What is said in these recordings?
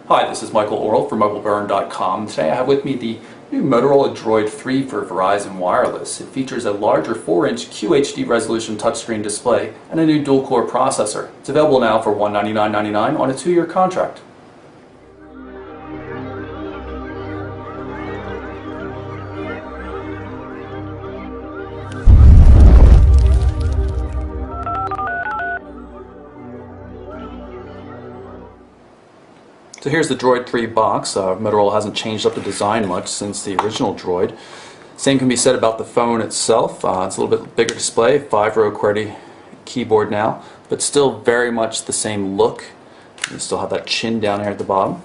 Hi, this is Michael Orl from MobileBurn.com. Today I have with me the new Motorola Droid 3 for Verizon Wireless. It features a larger 4-inch QHD resolution touchscreen display and a new dual-core processor. It's available now for $199.99 on a 2-year contract. So here's the Droid 3 box. Motorola hasn't changed up the design much since the original Droid. Same can be said about the phone itself. It's a little bit bigger display, 5-row QWERTY keyboard now, but still very much the same look. You still have that chin down here at the bottom.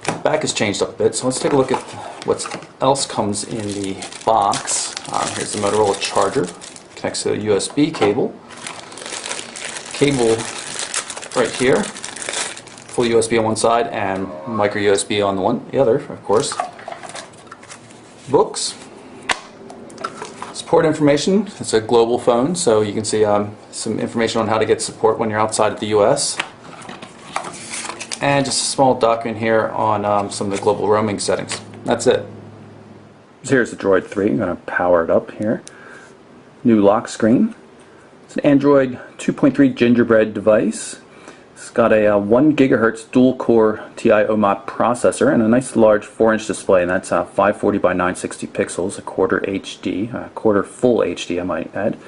The back has changed up a bit, so let's take a look at what else comes in the box. Here's the Motorola charger. Connects to a USB cable. Cable right here. Full USB on one side and micro USB on the other, of course. Books. Support information. It's a global phone, so you can see some information on how to get support when you're outside of the US. And just a small document here on some of the global roaming settings. That's it. So here's the Droid 3. I'm going to power it up here. New lock screen. It's an Android 2.3 Gingerbread device. It's got a 1 GHz dual-core TI OMOP processor and a nice large 4-inch display, and that's 540 by 960 pixels, a quarter HD, a quarter full HD I might add.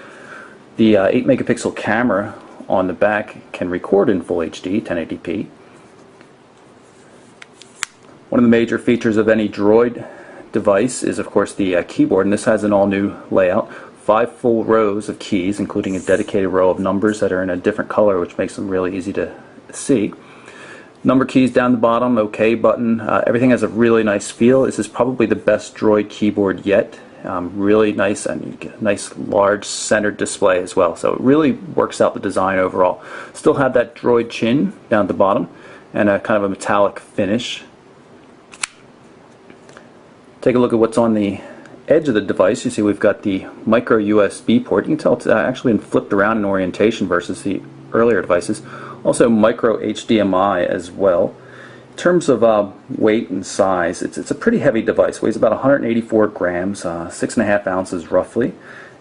The 8-megapixel camera on the back can record in full HD, 1080p. One of the major features of any Droid device is of course the keyboard, and this has an all-new layout. 5 full rows of keys, including a dedicated row of numbers that are in a different color, which makes them really easy to see. Number keys down the bottom, OK button. Everything has a really nice feel. This is probably the best Droid keyboard yet. Really nice, and you get a nice large centered display as well. So it really works out the design overall. Still have that Droid chin down at the bottom and a kind of a metallic finish. Take a look at what's on the edge of the device. You see we've got the micro USB port. You can tell it's actually been flipped around in orientation versus the earlier devices. Also micro HDMI as well. In terms of weight and size, it's a pretty heavy device. It weighs about 184 grams, 6.5 ounces roughly,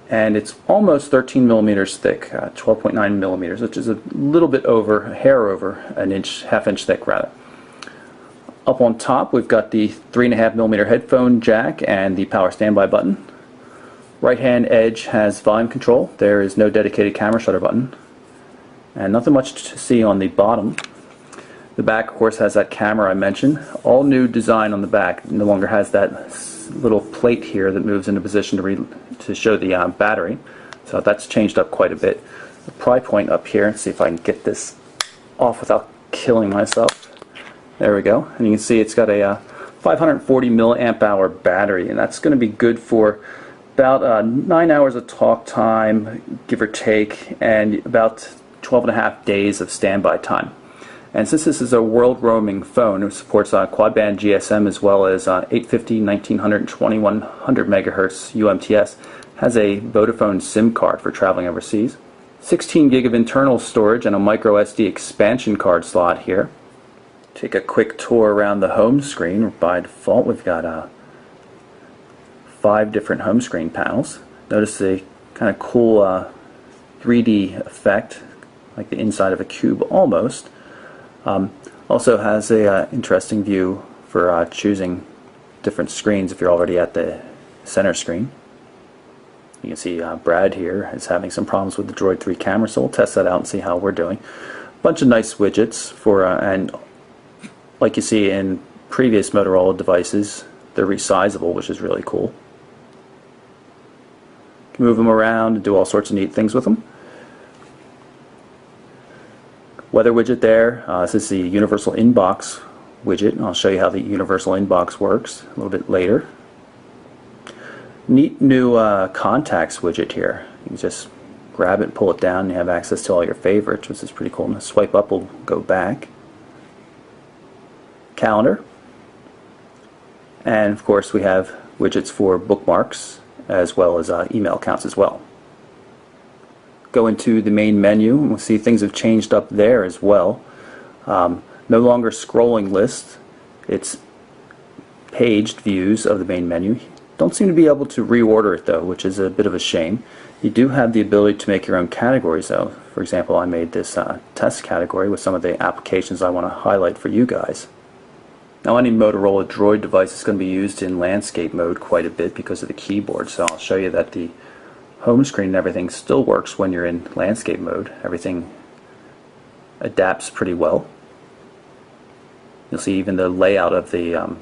and it's almost 13 millimeters thick, 12.9 millimeters, which is a little bit over, a hair over an inch, half-inch thick rather. Up on top we've got the 3.5 millimeter headphone jack and the power standby button. Right hand edge has volume control. There is no dedicated camera shutter button. And nothing much to see on the bottom. The back of course has that camera I mentioned. All new design on the back. No longer has that little plate here that moves into position to show the battery. So that's changed up quite a bit. The pry point up here, let's see if I can get this off without killing myself. There we go, and you can see it's got a 540 milliamp hour battery, and that's going to be good for about 9 hours of talk time, give or take, and about 12.5 days of standby time. And since this is a world roaming phone, it supports quad band GSM as well as 850, 1900, and 2100 megahertz UMTS, has a Vodafone SIM card for traveling overseas, 16 gig of internal storage, and a micro SD expansion card slot here. Take a quick tour around the home screen. By default we've got 5 different home screen panels. Notice the kind of cool 3D effect, like the inside of a cube almost. Also has a interesting view for choosing different screens if you're already at the center screen. You can see Brad here is having some problems with the Droid 3 camera, so we'll test that out and see how we're doing. Bunch of nice widgets for and like you see in previous Motorola devices, they're resizable, which is really cool. You can move them around and do all sorts of neat things with them. Weather widget there. This is the Universal Inbox widget, and I'll show you how the Universal Inbox works a little bit later. Neat new contacts widget here. You can just grab it and pull it down and you have access to all your favorites, which is pretty cool. And swipe up will go back. Calendar, and of course we have widgets for bookmarks as well as email accounts as well. Go into the main menu and we'll see things have changed up there as well. No longer scrolling list. its paged views of the main menu. Don't seem to be able to reorder it though, which is a bit of a shame. You do have the ability to make your own categories though. For example, I made this test category with some of the applications I want to highlight for you guys. Now any Motorola Droid device is going to be used in landscape mode quite a bit because of the keyboard, so I'll show you that the home screen and everything still works when you're in landscape mode. Everything adapts pretty well. You'll see even the layout of the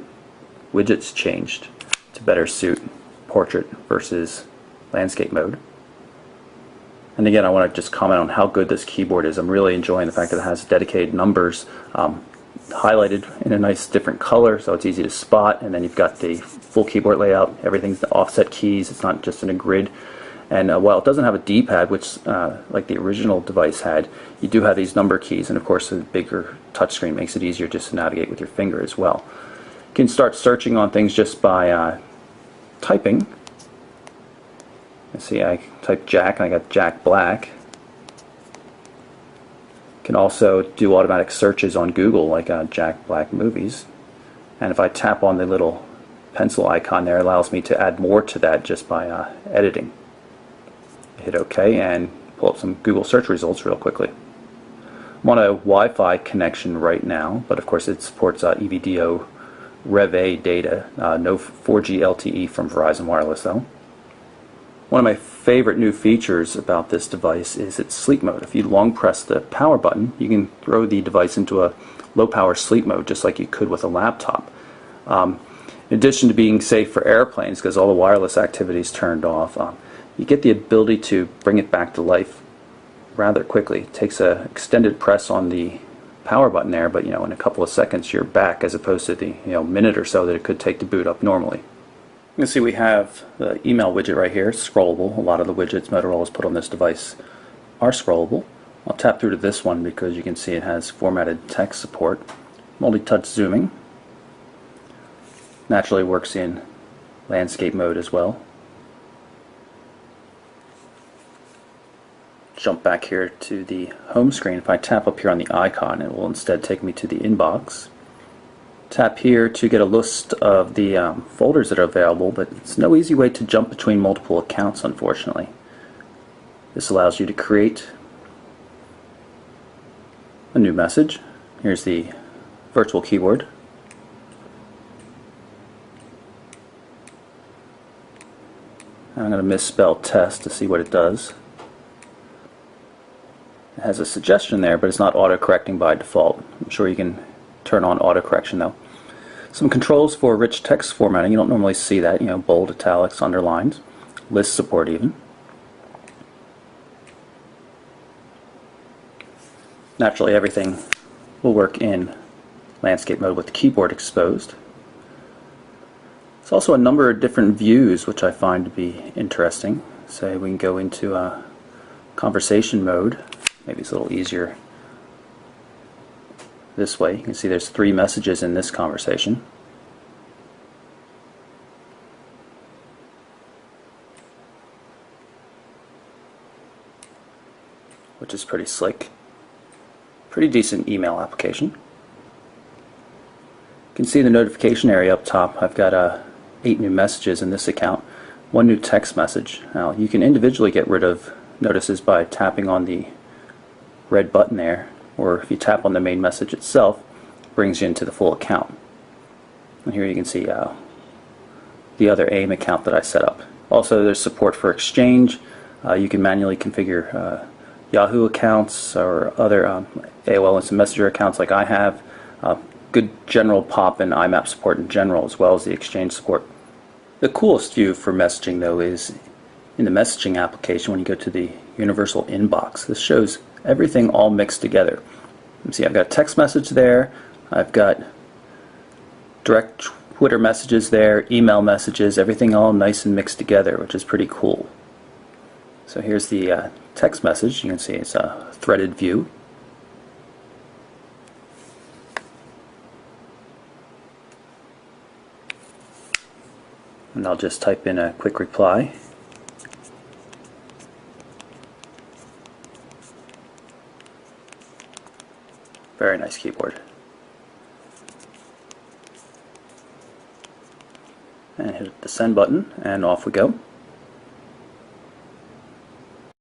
widgets changed to better suit portrait versus landscape mode. And again, I want to just comment on how good this keyboard is. I'm really enjoying the fact that it has dedicated numbers highlighted in a nice different color, so it's easy to spot. And then you've got the full keyboard layout. Everything's the offset keys. It's not just in a grid. And while it doesn't have a D-pad, which like the original device had, you do have these number keys. And of course, a bigger touchscreen makes it easier just to navigate with your finger as well. You can start searching on things just by typing. Let's see, I typed Jack and I got Jack Black. Can also do automatic searches on Google, like Jack Black Movies. And if I tap on the little pencil icon there, it allows me to add more to that just by editing. Hit OK and pull up some Google search results real quickly. I'm on a Wi-Fi connection right now, but of course it supports EVDO Rev A data, no 4G LTE from Verizon Wireless though. One of my favorite new features about this device is its sleep mode. If you long press the power button, you can throw the device into a low power sleep mode just like you could with a laptop. In addition to being safe for airplanes, because all the wireless activity is turned off, you get the ability to bring it back to life rather quickly. It takes an extended press on the power button there, but in a couple of seconds you're back, as opposed to the minute or so that it could take to boot up normally. You can see we have the email widget right here, scrollable. A lot of the widgets Motorola's put on this device are scrollable. I'll tap through to this one because you can see it has formatted text support. Multi-touch zooming. Naturally works in landscape mode as well. Jump back here to the home screen. If I tap up here on the icon, it will instead take me to the inbox. Tap here to get a list of the folders that are available, but it's no easy way to jump between multiple accounts, unfortunately. This allows you to create a new message. Here's the virtual keyboard. I'm going to misspell test to see what it does. It has a suggestion there, but it's not auto-correcting by default. I'm sure you can turn on auto-correction though. Some controls for rich text formatting. You don't normally see that, bold, italics, underlines, list support even. Naturally everything will work in landscape mode with the keyboard exposed. There's also a number of different views which I find to be interesting. Say we can go into conversation mode. Maybe it's a little easier this way. You can see there's 3 messages in this conversation. Which is pretty slick. Pretty decent email application. You can see the notification area up top. I've got 8 new messages in this account. 1 new text message. Now you can individually get rid of notices by tapping on the red button there, or if you tap on the main message itself, it brings you into the full account. And here you can see the other AIM account that I set up. Also there's support for Exchange. You can manually configure Yahoo accounts or other AOL Instant Messenger accounts like I have. Good general POP and IMAP support in general, as well as the Exchange support. The coolest view for messaging though is in the messaging application when you go to the universal inbox. This shows everything all mixed together. You see I've got a text message there, I've got direct Twitter messages there, email messages, everything all nice and mixed together, which is pretty cool. So here's the text message. You can see it's a threaded view. And I'll just type in a quick reply. Very nice keyboard. and hit the send button, and off we go.